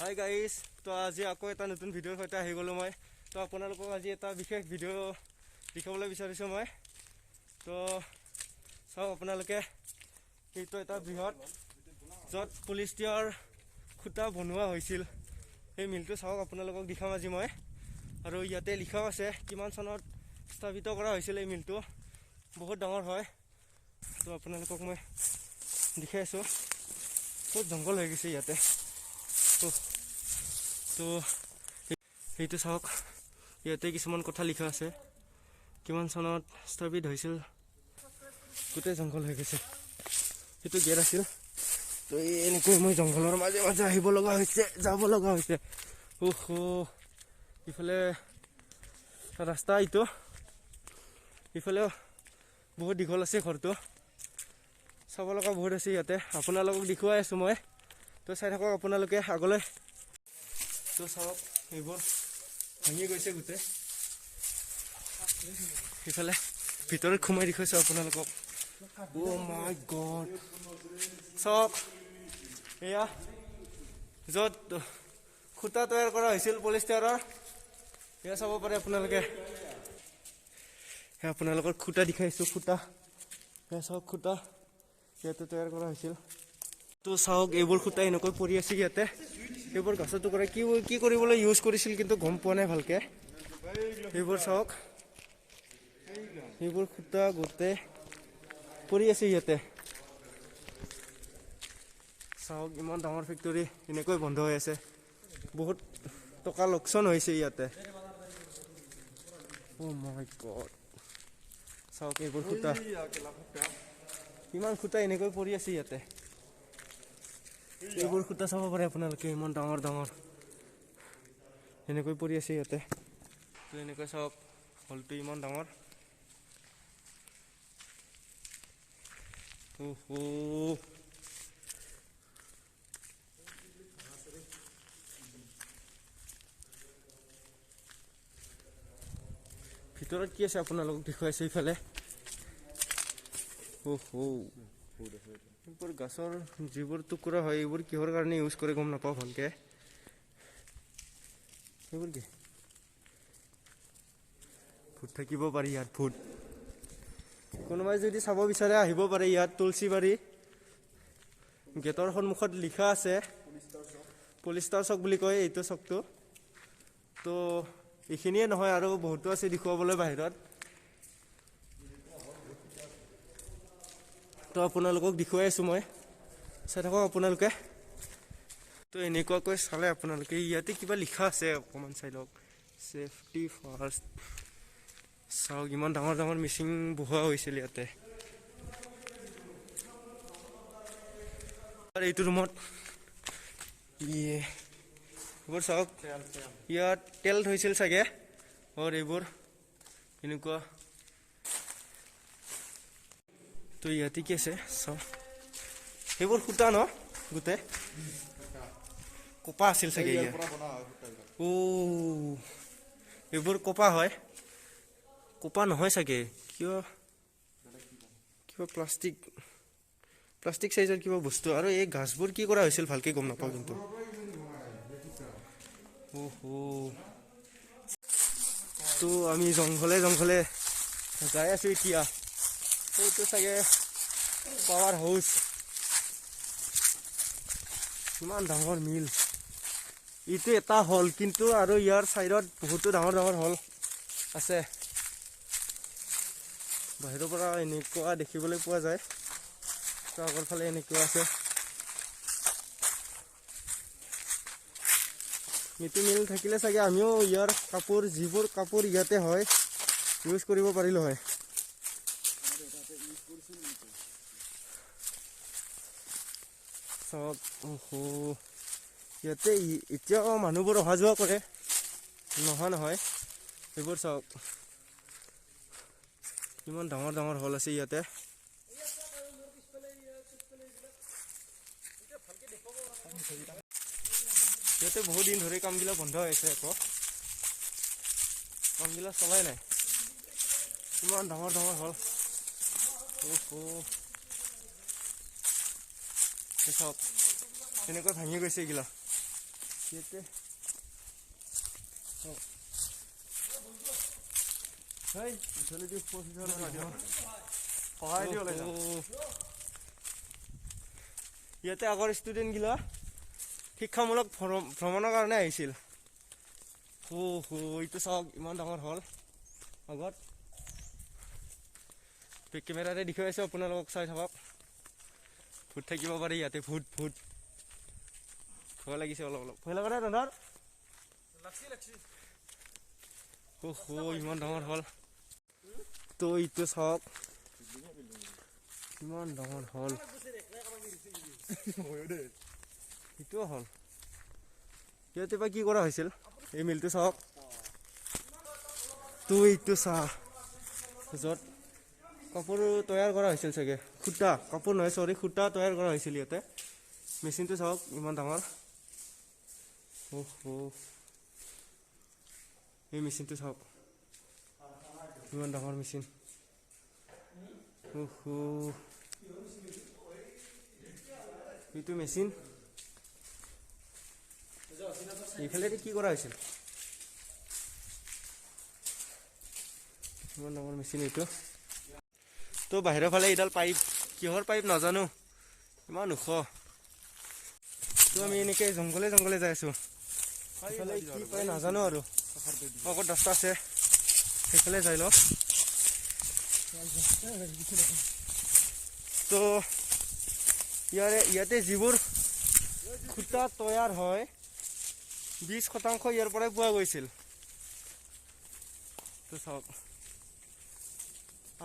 Hi guys, তো আজি আকৌ এটা নতুন ভিডিঅ'ৰ সৈতে আহি গ'লোঁ মই। তো আপোনালোকক আজি এটা বিশেষ ভিডিঅ' দেখাবলৈ বিচাৰিছোঁ মই। তো চাওক আপোনালোকে, এইটো এটা বৃহৎ য'ত পলিষ্টিয়াৰ খুঁটা বনোৱা হৈছিল, সেই মিলটো চাওক আপোনালোকক দেখাম আজি মই। আৰু ইয়াতে লিখাও আছে কিমান চনত স্থাপিত কৰা হৈছিল এই মিলটো। বহুত ডাঙৰ হয়। তো আপোনালোকক মই দেখাই আছোঁ, বহুত জংঘল হৈ গৈছে ইয়াতে। তো সেইটো চাওক, ইয়াতে কিছুমান কথা লিখা আছে, কিমান চনত স্থাপিত হৈছিল। গোটেই জংঘল হৈ গৈছে। সেইটো গেট আছিল। তো এনেকৈ মই জংঘলৰ মাজে মাজে আহিব লগা হৈছে, যাব লগা হৈছে। ইফালে ৰাস্তা, এইটো ইফালেও বহুত দীঘল আছে ঘৰটো, চাব লগা বহুত আছে ইয়াতে। আপোনালোকক দেখুৱাই আছোঁ মই। তো চাই থাকক আপোনালোকে আগলৈ। তো চাওক, এইবোৰ ভাঙি গৈছে গোটেই। সিফালে ভিতৰত সোমাই দেখুৱাইছোঁ আপোনালোকক। অ' মাই গড, চাওক এয়া য'ত খুঁটা তৈয়াৰ কৰা হৈছিল পলিষ্টাৰৰ, এয়া চাব পাৰে আপোনালোকে। সেয়া আপোনালোকৰ খুঁটা দেখাইছোঁ, খুঁটা সেয়া চাওক, খুঁটা ইয়াতে তৈয়াৰ কৰা হৈছিল। তো চাওক, এইবোৰ খুঁটা এনেকৈ পৰি আছে ইয়াতে। এইবোৰ গছৰ টুকুৰা কি কৰিবলৈ ইউজ কৰিছিল কিন্তু গম পোৱা নাই ভালকে। এইবোৰ চাওক, এইবোৰ খুঁটা গোটেই পৰি আছে ইয়াতে। চাওক, ইমান ডাঙৰ ফেক্টৰী এনেকৈ বন্ধ হৈ আছে। বহুত টকা লোকচান হৈছে ইয়াতে। অ' মাই গড, চাওক এইবোৰ খুঁটা, ইমান খুঁটা এনেকৈ পৰি আছে ইয়াতে। এইবোৰ খুঁটা চাব পাৰে আপোনালোকে, ইমান ডাঙৰ ডাঙৰ এনেকৈ পৰি আছে ইয়াতে। তো এনেকৈ চাওক, হলটো ইমান ডাঙৰ। ভিতৰত কি আছে আপোনালোকক দেখুৱাইছে ইফালে। এইবোৰ গছৰ যিবোৰ টুকুৰা হয়, এইবোৰ কিহৰ কাৰণে ইউজ কৰে গম নাপাওঁ ভালকে। এইবোৰ কি ভূত থাকিব পাৰি ইয়াত, ভূত। কোনোবাই যদি চাব বিচাৰে আহিব পাৰে ইয়াত। তুলসীবাৰী গেটৰ সন্মুখত লিখা আছে পলিষ্টাৰ চক বুলি কয় এইটো চকটো। তো এইখিনিয়ে নহয়, আৰু বহুতো আছে দেখুৱাবলৈ বাহিৰত। তো আপোনালোকক দেখুৱাই আছোঁ মই, চাই থাকক আপোনালোকে। তো এনেকুৱাকৈ চালে আপোনালোকে, ইয়াতে কিবা লিখা আছে, অকণমান চাই লওক, ছেফটি ফাৰ্ষ্ট। চাওক, ইমান ডাঙৰ ডাঙৰ মেচিন বহোৱা হৈছিল ইয়াতে। এইটো ৰুমত এইবোৰ চাওক, ইয়াত তেল থৈছিল চাগে। আৰু এইবোৰ এনেকুৱা। তো ইয়াতে কি আছে চাওক, সেইবোৰ সূতা ন, গোটেই কপা আছিল চাগে ইয়াত। এইবোৰ কপা হয়, কপা নহয় চাগে, কিবা প্লাষ্টিক চাইজৰ কিবা বস্তু। আৰু এই গাছবোৰ কি কৰা হৈছিল ভালকে গম নাপাওঁ কিন্তু। তো আমি জংঘলে জংঘলে যাই আছোঁ এতিয়া। এইটো চাগে পাৱাৰ হাউচ, ইমান ডাঙৰ মিল। এইটো এটা হল, কিন্তু আৰু ইয়াৰ চাইডত বহুতো ডাঙৰ ডাঙৰ হল আছে। বাহিৰৰ পৰা এনেকুৱা দেখিবলৈ পোৱা যায়। তো আগৰ ফালে এনেকুৱা আছে। মিটি মিল থাকিলে চাগে আমিও ইয়াৰ কাপোৰ, যিবোৰ কাপোৰ ইয়াতে হয়, ইউজ কৰিব পাৰিলোঁ হয়। চব ইয়াতে এতিয়াও মানুহবোৰ অহা যোৱা কৰে, নোহোৱা নহয়। এইবোৰ চাওক, ইমান ডাঙৰ ডাঙৰ হল আছে ইয়াতে। ইয়াতে বহুত দিন ধৰি কামবিলাক বন্ধ হৈ আছে, আকৌ কামবিলাক চলাই নাই। ইমান ডাঙৰ ডাঙৰ হল। চাওক, এনেকৈ ভাঙি গৈছে এইগিলা। ইয়াতে হয় ইফালে দি সহায় দি ওলাই ইয়াতে আগৰ ষ্টুডেণ্টগিলা শিক্ষামূলক ভ্ৰমণৰ কাৰণে আহিছিল এইটো চাওক ইমান ডাঙৰ হল আগত কেমেৰাৰে দেখুৱাই আছো আপোনালোকক চাই থাকক ভূত থাকিব পাৰে ইয়াতে ভূত ভয় লাগিছে অলপ ভয় লগা নাই তহঁতৰ ইমান ডাঙৰ হল তো এইটো চাওক ইমান ডাঙৰ হল এইটো হল ইয়াতে বা কি কৰা হৈছিল এই মিলটো চাওক তো এইটো চাহ য'ত কাপোৰ তৈয়াৰ কৰা হৈছিল চাগে সূতা কাপোৰ নহয় চৰি সূতা তৈয়াৰ কৰা হৈছিল ইয়াতে মেচিনটো চাওক ইমান ডাঙৰ এই মেচিনটো চাওক ইমান ডাঙৰ মেচিন এইটো মেচিন এইফালে কি কৰা হৈছিল ইমান ডাঙৰ মেচিন এইটো তো বাহিৰৰ ফালে এইডাল পাইপ কিহৰ পাইপ নাজানো ইমান ওখ তো আমি এনেকৈ জংঘলে যাই আছো এইফালে কি পাই নাজানো আৰু আগত ৰাস্তা আছে সেইফালে যাই লওঁ তো ইয়াতে যিবোৰ সূতা তৈয়াৰ হয় 20% ইয়াৰ পৰাই পোৱা গৈছিল তো চাওক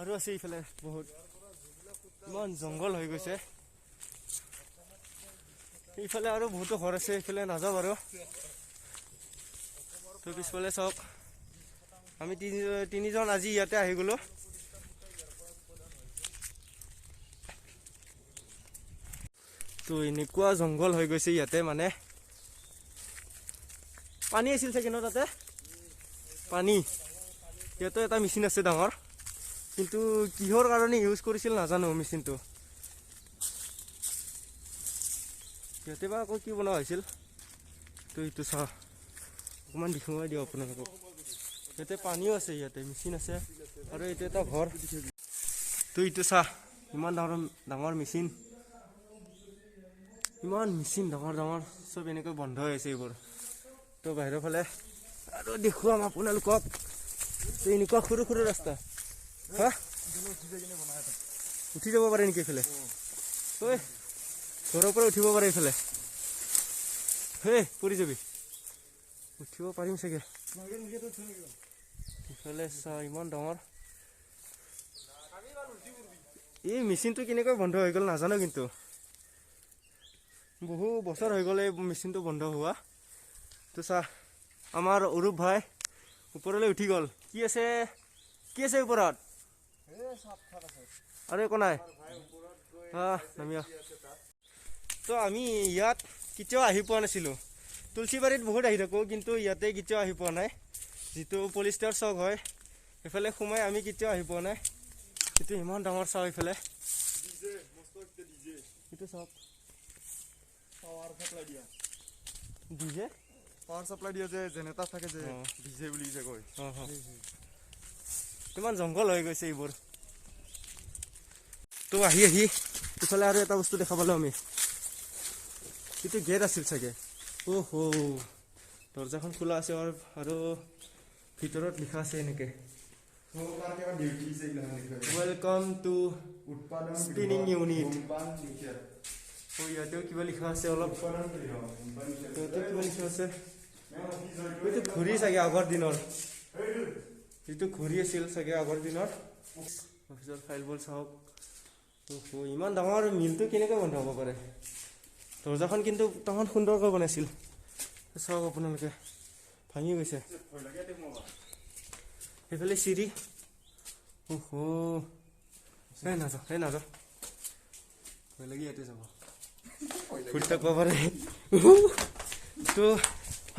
আৰু আছে এইফালে বহুত ইমান জংঘল হৈ গৈছে এইফালে আৰু বহুতো ঘৰ আছে এইফালে নাযাওঁ বাৰু তো পিছফালে চাওক আমি তিনিজন আজি ইয়াতে আহি গ'লো তো এনেকুৱা জংঘল হৈ গৈছে ইয়াতে মানে পানী আছিল চাগে ন তাতে পানী ইয়াতে এটা মেচিন আছে ডাঙৰ কিন্তু কিহৰ কাৰণে ইউজ কৰিছিল নাজানো মেচিনটো ইয়াতে বা আকৌ কি বনোৱা হৈছিল তো এইটো চাহ অকণমান দেখুৱাই দিওঁ আপোনালোকক ইয়াতে পানীও আছে ইয়াতে মেচিন আছে আৰু এইটো এটা ঘৰ তো এইটো চাহ ইমান ডাঙৰ মেচিন ইমান মেচিন ডাঙৰ চব এনেকৈ বন্ধ হৈ আছে এইবোৰ তো বাহিৰৰ ফালে আৰু দেখুৱাম আপোনালোকক তো এনেকুৱা সৰু ৰাস্তা হা উঠি যাব পাৰে নেকি এইফালে ঐ ঘৰৰ পৰা উঠিব পাৰে এইফালে পৰি যাবি উঠিব পাৰিম চাগে ইফালে চা ইমান ডাঙৰ এই মেচিনটো কেনেকৈ বন্ধ হৈ গ'ল নাজানো কিন্তু বহু বছৰ হৈ গ'ল এই মেচিনটো বন্ধ হোৱা তো চা আমাৰ অৰূপ ভাই ওপৰলৈ উঠি গ'ল কি আছে ওপৰত আৰু একো নাই নামিয়া তো আমি ইয়াত কেতিয়াও আহি পোৱা নাছিলোঁ তুলসীবাৰীত বহুত আহি থাকোঁ কিন্তু ইয়াতে কেতিয়াও আহি পোৱা নাই যিটো পলিষ্টাৰ চক হয় সেইফালে সোমাই আমি কেতিয়াও আহি পোৱা নাই কিন্তু ইমান ডাঙৰ চাওঁ এইফালে এইটো চাওক পাৱাৰ চাপ্লাই দিয়া যে জেনেৰেটাৰ থাকে যে ডিজে বুলি যে কয় কিমান জংঘল হৈ গৈছে এইবোৰ তো আহি ইফালে আৰু এটা বস্তু দেখা পালোঁ আমি এইটো গেট আছিল চাগে দৰ্জাখন খোলা আছে আৰু ভিতৰত লিখা আছে এনেকে ৱেলকাম টু স্পিনিং ইউনিট ইয়াতেও কিবা লিখা আছে অলপ কিবা লিখা আছে এইটো ঘূৰি চাগে আগৰ দিনৰ এইটো ঘূৰি আছিল চাগে আগৰ দিনৰ অফিচৰ ফাইলবোৰ চাওক ইমান ডাঙৰ মিলটো কেনেকৈ বন্ধ হ'ব পাৰে দৰ্জাখন কিন্তু তাহাঁত সুন্দৰকৈ বনাইছিল চাওক আপোনালোকে ভাঙি গৈছে সেইফালে চিৰি নাযাওঁ ভয় লাগি ইয়াতে যাব ভূত থাকিব পাৰে তো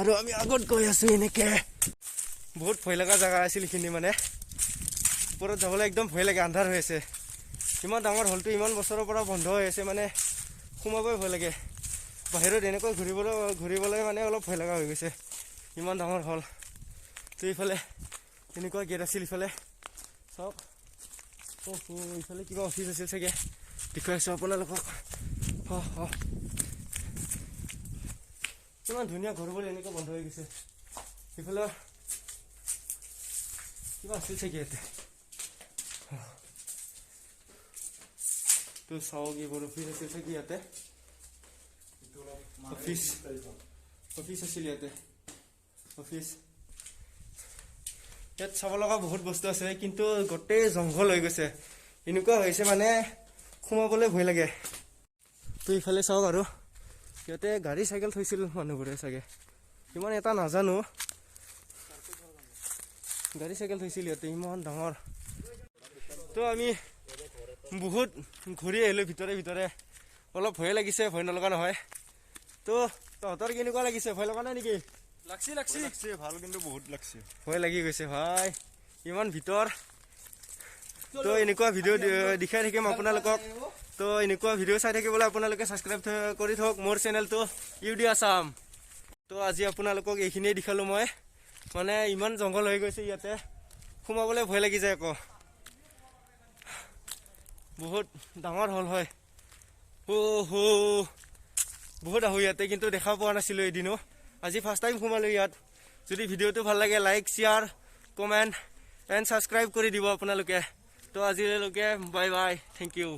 আৰু আমি আগত গৈ আছো এনেকে বহুত ভয় লগা জেগা আছিল এইখিনি মানে ওপৰত যাবলৈ একদম ভয় লাগে আন্ধাৰ হৈ আছে ইমান ডাঙৰ হলটো ইমান বছৰৰ পৰা বন্ধ হৈ আছে মানে সোমাবই ভয় লাগে বাহিৰত এনেকৈ ঘূৰিবলৈ মানে অলপ ভয় লগা হৈ গৈছে, ইমান ডাঙৰ হ'ল। তো ইফালে এনেকুৱা গেট আছিল, ইফালে চাওক। ইফালে কিবা অফিচ আছিল চাগে, দেখুৱাইছোঁ আপোনালোকক। কিমান ধুনীয়া ঘৰবোৰ এনেকুৱা বন্ধ হৈ গৈছে। ইফালে কিবা আছিল চাগে ইয়াতে। তো চাওক, এইবোৰ অফিচ আছিল চাগে ইয়াতে, অফিচ আছিল ইয়াতে, অফিচ। ইয়াত চাব লগা বহুত বস্তু আছে, কিন্তু গোটেই জংঘল হৈ গৈছে। এনেকুৱা হৈছে মানে সোমাবলৈ ভয় লাগে। তো ইফালে চাওক, আৰু ইয়াতে গাড়ী চাইকেল থৈছিল মানুহবোৰে চাগে, ইমান এটা নাজানো। গাড়ী চাইকেল থৈছিল ইয়াতে, ইমান ডাঙৰ। তো আমি বহুত ঘূৰি আহিলোঁ ভিতৰে, অলপ ভয়ে লাগিছে, ভয় নলগা নহয়। তো তহঁতৰ কেনেকুৱা লাগিছে, ভয় লগা নাই নেকি? লাগছি ভাল, কিন্তু বহুত লাগছে, ভয় লাগি গৈছে ভাই, ইমান ভিতৰ। তো এনেকুৱা ভিডিঅ' দেখাই থাকিম আপোনালোকক। তো এনেকুৱা ভিডিঅ' চাই থাকিবলৈ আপোনালোকে ছাবস্ক্ৰাইব কৰি থওক মোৰ চেনেলটো ইউডি আছাম। তো আজি আপোনালোকক এইখিনিয়ে দেখালোঁ মই, মানে ইমান জংঘল হৈ গৈছে ইয়াতে, সোমাবলৈ ভয় লাগি যায় আকৌ, বহুত ডাঙৰ হ'ল হয়। বহুত আহোঁ ইয়াতে, কিন্তু দেখা পোৱা নাছিলোঁ এদিনো, আজি ফাৰ্ষ্ট টাইম সোমালোঁ ইয়াত। যদি ভিডিঅ'টো ভাল লাগে, like, share, comment and subscribe কৰি দিব আপোনালোকে। তো আজিলৈকে বাই বাই, থেংক ইউ।